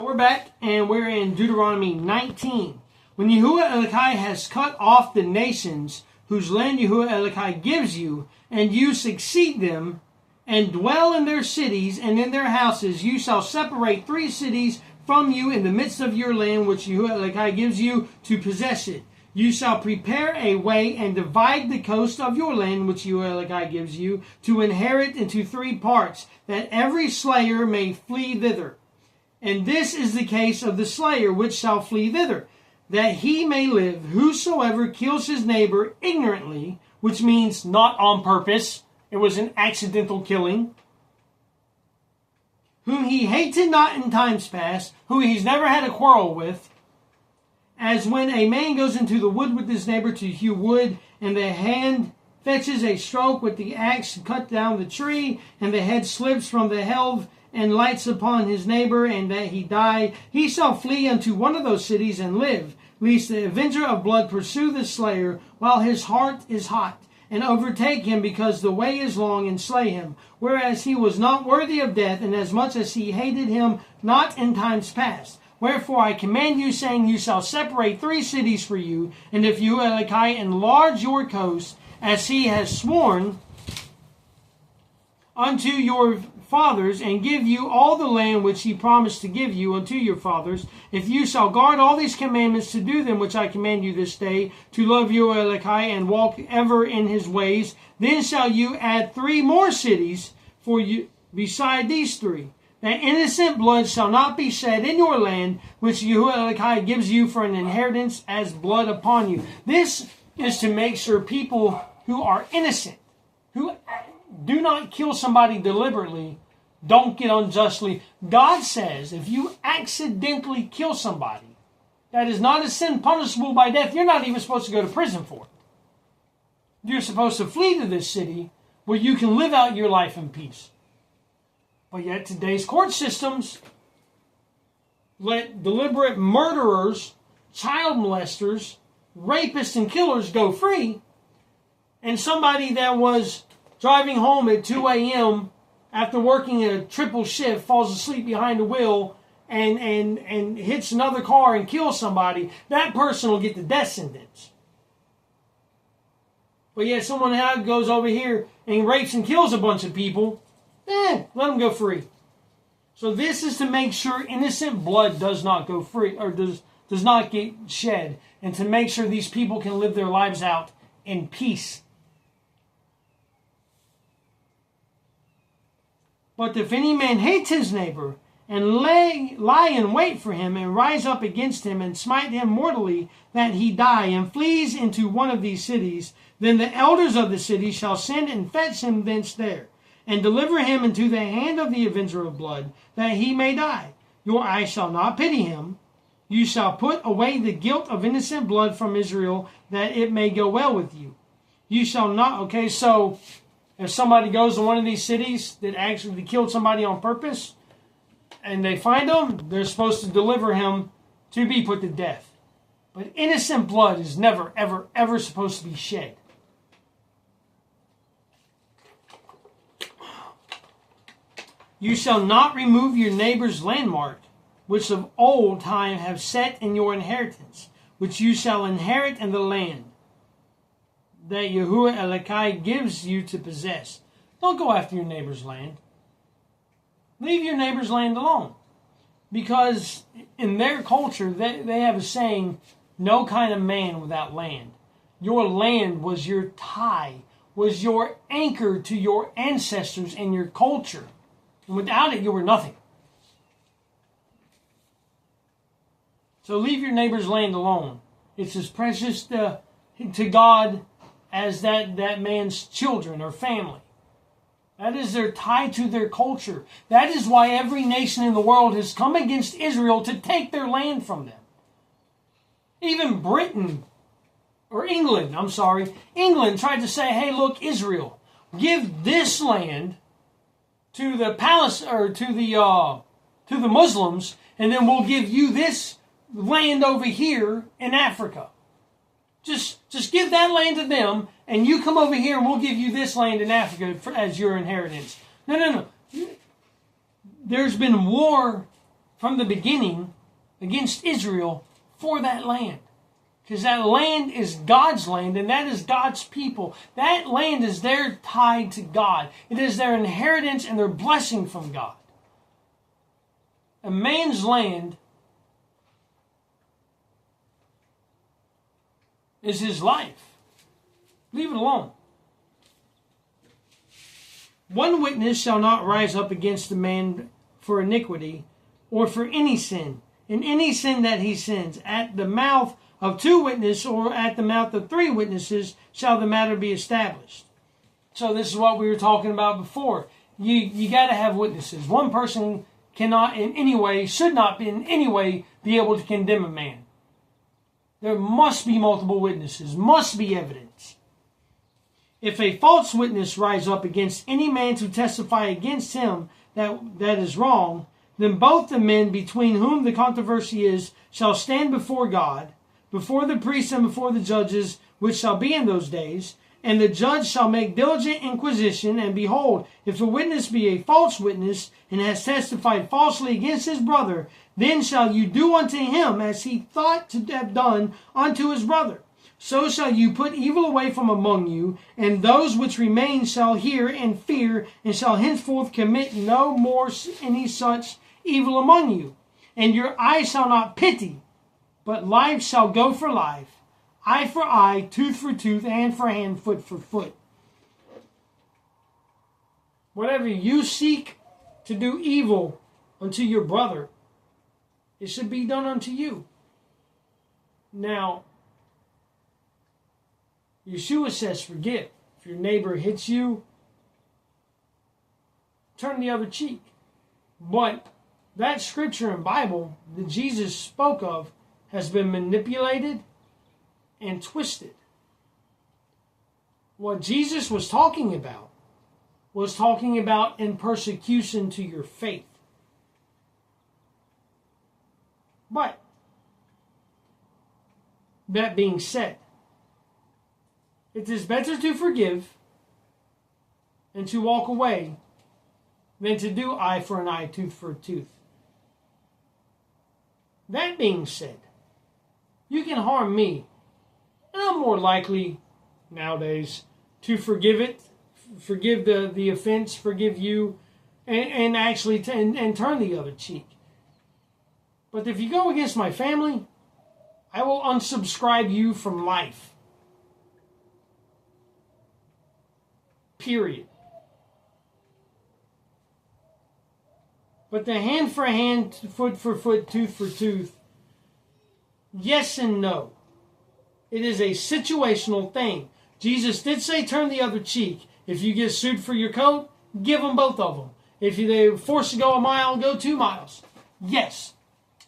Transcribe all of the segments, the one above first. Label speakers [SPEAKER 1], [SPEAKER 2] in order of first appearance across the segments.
[SPEAKER 1] We're back, and we're in Deuteronomy 19. When Yahuwah Elokai has cut off the nations whose land Yahuwah Elokai gives you, and you succeed them, and dwell in their cities and in their houses, you shall separate 3 cities from you in the midst of your land which Yahuwah Elokai gives you to possess it. You shall prepare a way and divide the coast of your land which Yahuwah Elokai gives you to inherit into 3 parts, that every slayer may flee thither. And this is the case of the slayer which shall flee thither, that he may live. Whosoever kills his neighbor ignorantly, which means not on purpose, it was an accidental killing, whom he hated not in times past, who he's never had a quarrel with, as when a man goes into the wood with his neighbor to hew wood, and the hand fetches a stroke with the axe to cut down the tree, and the head slips from the helve, and lights upon his neighbor, and that he die, he shall flee unto one of those cities and live, lest the avenger of blood pursue the slayer while his heart is hot, and overtake him because the way is long, and slay him, whereas he was not worthy of death, inasmuch as he hated him not in times past. Wherefore I command you, saying, you shall separate 3 cities for you, and if you, Elokai, enlarge your coast, as he has sworn unto your fathers, and give you all the land which he promised to give you unto your fathers, if you shall guard all these commandments to do them which I command you this day, to love Yahuwah Elokai and walk ever in his ways, then shall you add 3 more cities for you beside these 3. That innocent blood shall not be shed in your land, which Yahuwah Elokai gives you for an inheritance as blood upon you. This is to make sure people who are innocent, who do not kill somebody deliberately, don't get unjustly. God says if you accidentally kill somebody, that is not a sin punishable by death. You're not even supposed to go to prison for it. You're supposed to flee to this city where you can live out your life in peace. But yet today's court systems let deliberate murderers, child molesters, rapists, and killers go free, and somebody that was driving home at 2 a.m. after working a triple shift falls asleep behind the wheel and hits another car and kills somebody, that person will get the death sentence. But yet someone goes over here and rapes and kills a bunch of people, let them go free. So this is to make sure innocent blood does not go free, or does not get shed, and to make sure these people can live their lives out in peace. But if any man hates his neighbor, and lie in wait for him, and rise up against him, and smite him mortally, that he die, and flees into one of these cities, then the elders of the city shall send and fetch him thence there, and deliver him into the hand of the avenger of blood, that he may die. Your eyes shall not pity him. You shall put away the guilt of innocent blood from Israel, that it may go well with you. You shall not, okay, so if somebody goes to one of these cities that actually killed somebody on purpose, and they find him, they're supposed to deliver him to be put to death. But innocent blood is never, ever, ever supposed to be shed. You shall not remove your neighbor's landmark, which of old time have set in your inheritance, which you shall inherit in the land that Yahuwah Elokai gives you to possess. Don't go after your neighbor's land. Leave your neighbor's land alone. Because in their culture, they have a saying, no kind of man without land. Your land was your tie, was your anchor to your ancestors and your culture. And without it, you were nothing. So leave your neighbor's land alone. It's as precious to God as that man's children or family. That is their tie to their culture. That is why every nation in the world has come against Israel to take their land from them. Even England tried to say, hey, look, Israel, give this land to the to the Muslims, and then we'll give you this land over here in Africa. Just give that land to them, and you come over here and we'll give you this land in Africa as your inheritance. No. There's been war from the beginning against Israel for that land. Because that land is God's land, and that is God's people. That land is their tied to God. It is their inheritance and their blessing from God. A man's land is his life. Leave it alone. One witness shall not rise up against a man for iniquity, or for any sin, in any sin that he sins. At the mouth of 2 witnesses, or at the mouth of 3 witnesses, shall the matter be established. So this is what we were talking about before. You got to have witnesses. One person cannot in any way, should not be in any way, be able to condemn a man. There must be multiple witnesses, must be evidence. If a false witness rise up against any man to testify against him that is wrong, then both the men between whom the controversy is shall stand before God, before the priests and before the judges, which shall be in those days. And the judge shall make diligent inquisition, and behold, if the witness be a false witness, and has testified falsely against his brother, then shall you do unto him as he thought to have done unto his brother. So shall you put evil away from among you, and those which remain shall hear and fear, and shall henceforth commit no more any such evil among you. And your eye shall not pity, but life shall go for life, eye for eye, tooth for tooth, hand for hand, foot for foot. Whatever you seek to do evil unto your brother, it should be done unto you. Now, Yeshua says forgive. If your neighbor hits you, turn the other cheek. But that scripture and Bible that Jesus spoke of has been manipulated and twisted. What Jesus was talking about in persecution to your faith. But that being said, it is better to forgive and to walk away than to do eye for an eye, tooth for a tooth. That being said, you can harm me, and I'm more likely nowadays to forgive the offense, forgive you, and actually and turn the other cheek. But if you go against my family, I will unsubscribe you from life. Period. But the hand for hand, foot for foot, tooth for tooth, yes and no. It is a situational thing. Jesus did say turn the other cheek. If you get sued for your coat, give them both of them. If they're forced to go a mile, go 2 miles. Yes,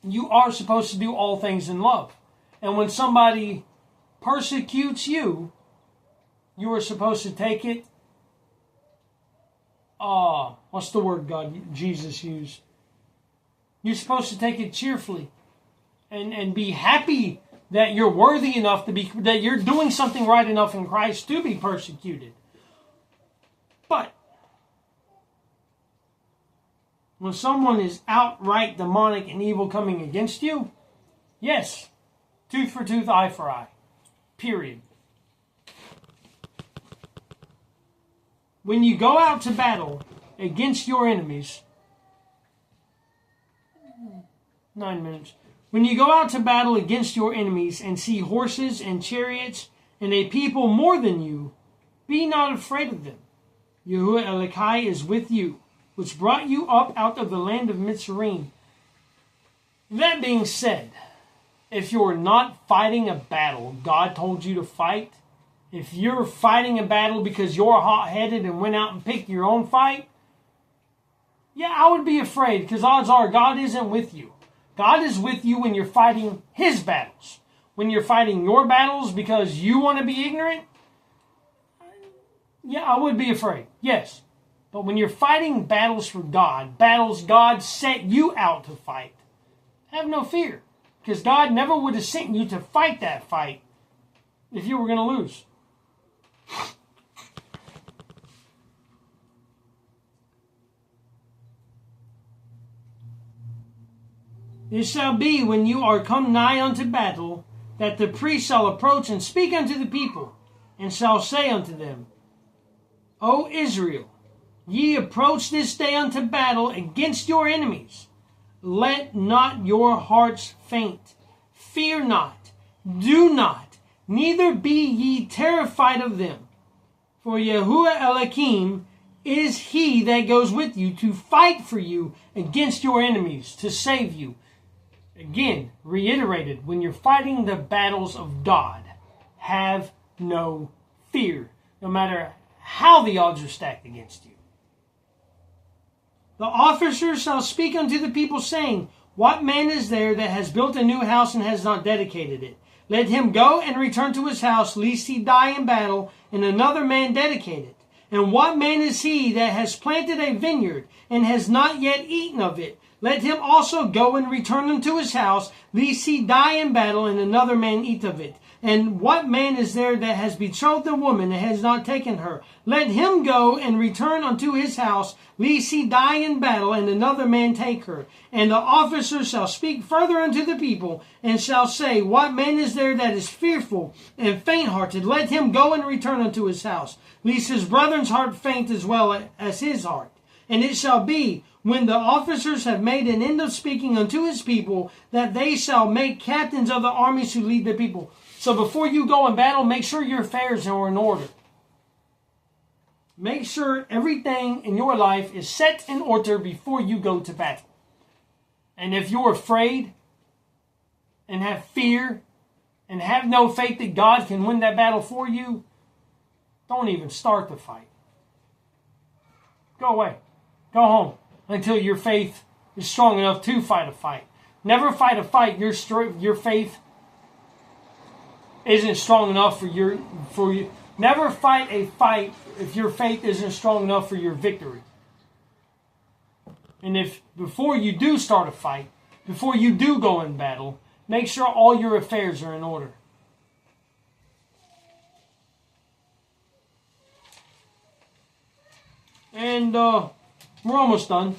[SPEAKER 1] you are supposed to do all things in love. And when somebody persecutes you, you are supposed to take it. What's the word Jesus used? You're supposed to take it cheerfully and be happy that you're worthy enough that you're doing something right enough in Christ to be persecuted. But when someone is outright demonic and evil coming against you, yes, tooth for tooth, eye for eye. Period. When you go out to battle against your enemies, 9 minutes. When you go out to battle against your enemies and see horses and chariots and a people more than you, be not afraid of them. Yahuwah Elokai is with you, which brought you up out of the land of Mitzrayim. That being said, if you're not fighting a battle God told you to fight, if you're fighting a battle because you're hot-headed and went out and picked your own fight, yeah, I would be afraid, because odds are God isn't with you. God is with you when you're fighting His battles. When you're fighting your battles because you want to be ignorant, yeah, I would be afraid, yes. But when you're fighting battles for God, battles God set you out to fight, have no fear. Because God never would have sent you to fight that fight if you were going to lose. It shall be when you are come nigh unto battle, that the priest shall approach and speak unto the people, and shall say unto them, O Israel, ye approach this day unto battle against your enemies. Let not your hearts faint. Fear not, do not, neither be ye terrified of them. For Yahuwah Elohim is he that goes with you to fight for you against your enemies, to save you. Again, reiterated, when you're fighting the battles of God, have no fear, no matter how the odds are stacked against you. The officers shall speak unto the people, saying, What man is there that has built a new house and has not dedicated it? Let him go and return to his house, lest he die in battle, and another man dedicate it. And what man is he that has planted a vineyard, and has not yet eaten of it? Let him also go and return unto his house, lest he die in battle, and another man eat of it. And what man is there that has betrothed a woman and has not taken her? Let him go and return unto his house, lest he die in battle, and another man take her. And the officers shall speak further unto the people, and shall say, What man is there that is fearful and faint-hearted? Let him go and return unto his house, lest his brethren's heart faint as well as his heart. And it shall be, when the officers have made an end of speaking unto his people, that they shall make captains of the armies who lead the people. So before you go in battle, make sure your affairs are in order. Make sure everything in your life is set in order before you go to battle. And if you're afraid and have fear and have no faith that God can win that battle for you, don't even start the fight. Go away. Go home until your faith is strong enough to fight a fight. Never fight a fight your faith isn't strong enough for you. Never fight a fight if your faith isn't strong enough for your victory. And if before you do start a fight, before you do go in battle, make sure all your affairs are in order. And we're almost done.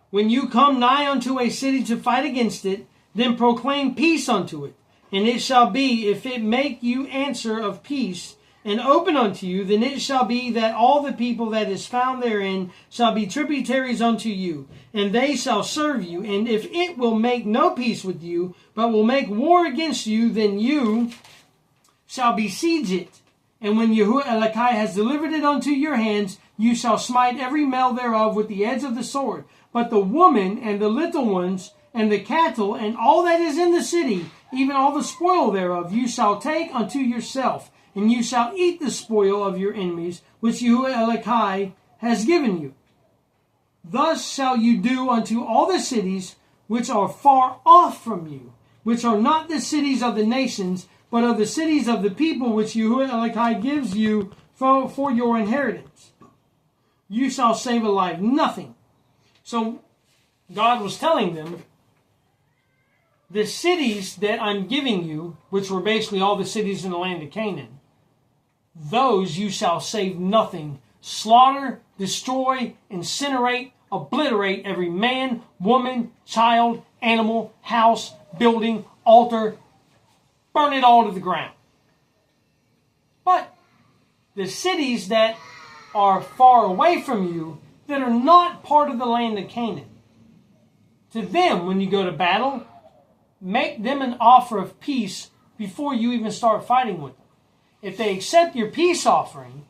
[SPEAKER 1] When you come nigh unto a city to fight against it, then proclaim peace unto it. And it shall be, if it make you answer of peace, and open unto you, then it shall be that all the people that is found therein shall be tributaries unto you, and they shall serve you. And if it will make no peace with you, but will make war against you, then you shall besiege it. And when Yahuwah Elohai has delivered it unto your hands, you shall smite every male thereof with the edge of the sword. But the woman and the little ones and the cattle and all that is in the city, even all the spoil thereof, you shall take unto yourself, and you shall eat the spoil of your enemies, which Yahuwah Elohai has given you. Thus shall you do unto all the cities which are far off from you, which are not the cities of the nations, but of the cities of the people which Yahuwah Elohai gives you for your inheritance. You shall save alive nothing. So God was telling them, the cities that I'm giving you, which were basically all the cities in the land of Canaan, those you shall save nothing. Slaughter, destroy, incinerate, obliterate every man, woman, child, animal, house, building, altar. Burn it all to the ground. But the cities that are far away from you, that are not part of the land of Canaan, to them, when you go to battle, make them an offer of peace before you even start fighting with them. If they accept your peace offering,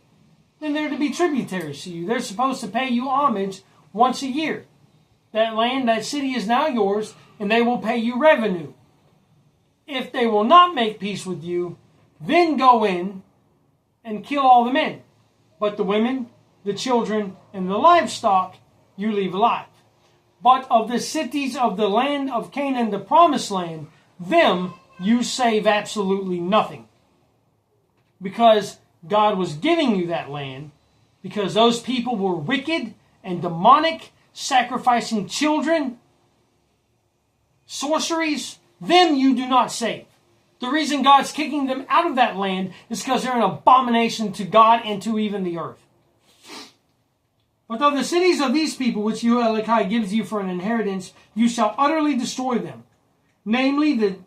[SPEAKER 1] then they're to be tributaries to you. They're supposed to pay you homage once a year. That land, that city is now yours, and they will pay you revenue. If they will not make peace with you, then go in and kill all the men. But the women, the children, and the livestock you leave alive. But of the cities of the land of Canaan, the promised land, them you save absolutely nothing. Because God was giving you that land, because those people were wicked and demonic, sacrificing children, sorceries, them you do not save. The reason God's kicking them out of that land is because they're an abomination to God and to even the earth. But of the cities of these people, which Yehoiakim gives you for an inheritance, you shall utterly destroy them. Namely, the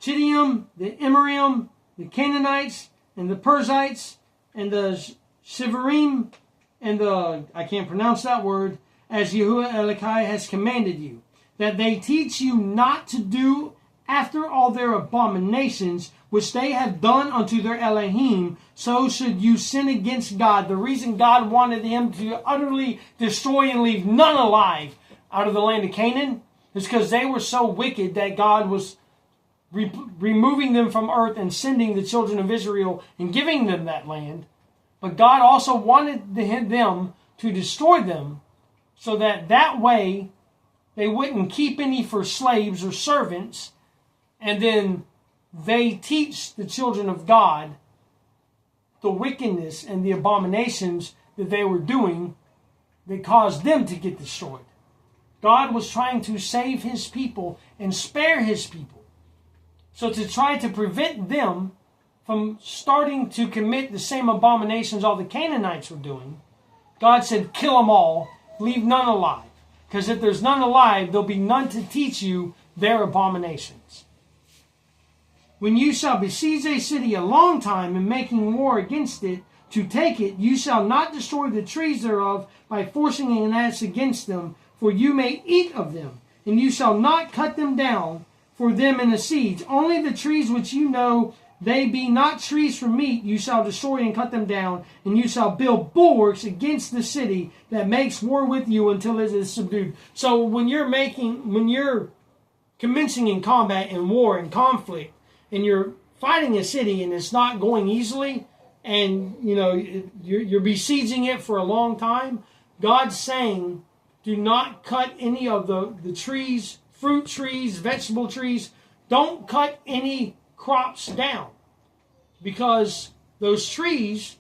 [SPEAKER 1] Chittim, the Emorium, the Canaanites, and the Perizzites, and the Shivarim, and the, I can't pronounce that word, as Yehoiakim has commanded you, that they teach you not to do after all their abominations, which they have done unto their Elohim, so should you sin against God. The reason God wanted him to utterly destroy and leave none alive out of the land of Canaan is because they were so wicked that God was removing them from earth and sending the children of Israel and giving them that land. But God also wanted them to destroy them so that way they wouldn't keep any for slaves or servants, and then they teach the children of God the wickedness and the abominations that they were doing that caused them to get destroyed. God was trying to save his people and spare his people. So to try to prevent them from starting to commit the same abominations all the Canaanites were doing, God said, kill them all, leave none alive. Because if there's none alive, there'll be none to teach you their abominations. When you shall besiege a city a long time in making war against it, to take it, you shall not destroy the trees thereof by forcing an axe against them, for you may eat of them, and you shall not cut them down for them in a siege. Only the trees which you know they be not trees for meat, you shall destroy and cut them down, and you shall build bulwarks against the city that makes war with you until it is subdued. So when you're commencing in combat and war and conflict, and you're fighting a city and it's not going easily, and you're besieging it for a long time, God's saying, do not cut any of the trees, fruit trees, vegetable trees. Don't cut any crops down, because those trees,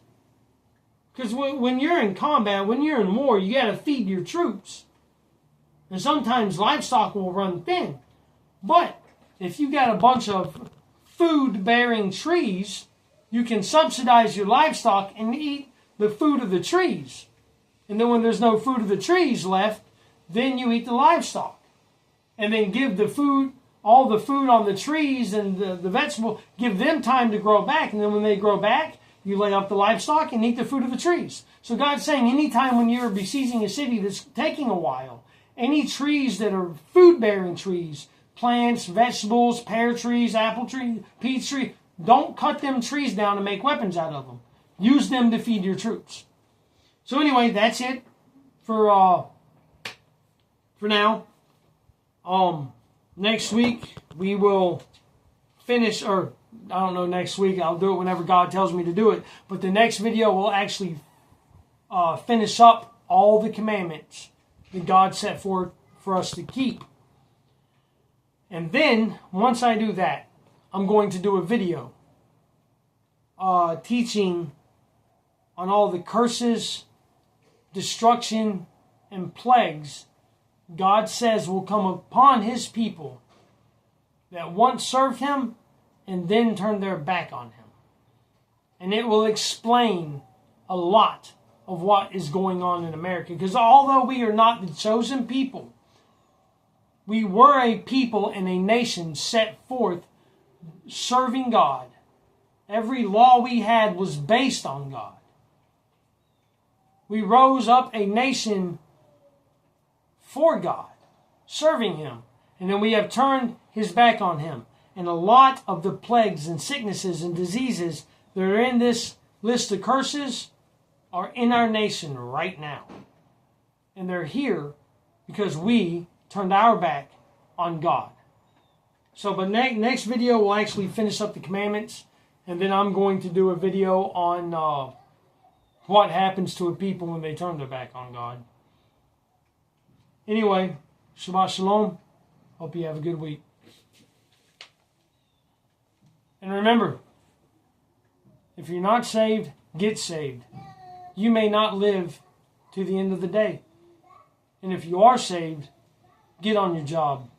[SPEAKER 1] because when you're in combat, when you're in war, you got to feed your troops, and sometimes livestock will run thin. But if you got a bunch of food-bearing trees, you can subsidize your livestock and eat the food of the trees. And then when there's no food of the trees left, then you eat the livestock. And then give the food, all the food on the trees and the vegetable, give them time to grow back. And then when they grow back, you lay up the livestock and eat the fruit of the trees. So God's saying anytime when you're besieging a city that's taking a while, any trees that are food-bearing trees, plants, vegetables, pear trees, apple tree, peach tree, don't cut them trees down and make weapons out of them. Use them to feed your troops. So anyway, that's it for now. Next week we will finish, or I don't know, next week. I'll do it whenever God tells me to do it. But the next video will actually finish up all the commandments that God set forth for us to keep. And then, once I do that, I'm going to do a video teaching on all the curses, destruction, and plagues God says will come upon his people that once served him and then turned their back on him. And it will explain a lot of what is going on in America. Because although we are not the chosen people, we were a people and a nation set forth serving God. Every law we had was based on God. We rose up a nation for God, serving him. And then we have turned his back on him. And a lot of the plagues and sicknesses and diseases that are in this list of curses are in our nation right now. And they're here because we turned our back on God. So, but next video will actually finish up the commandments, and then I'm going to do a video on what happens to a people when they turn their back on God. Anyway, Shabbat Shalom. Hope you have a good week. And remember, if you're not saved, get saved. You may not live to the end of the day. And if you are saved, get on your job.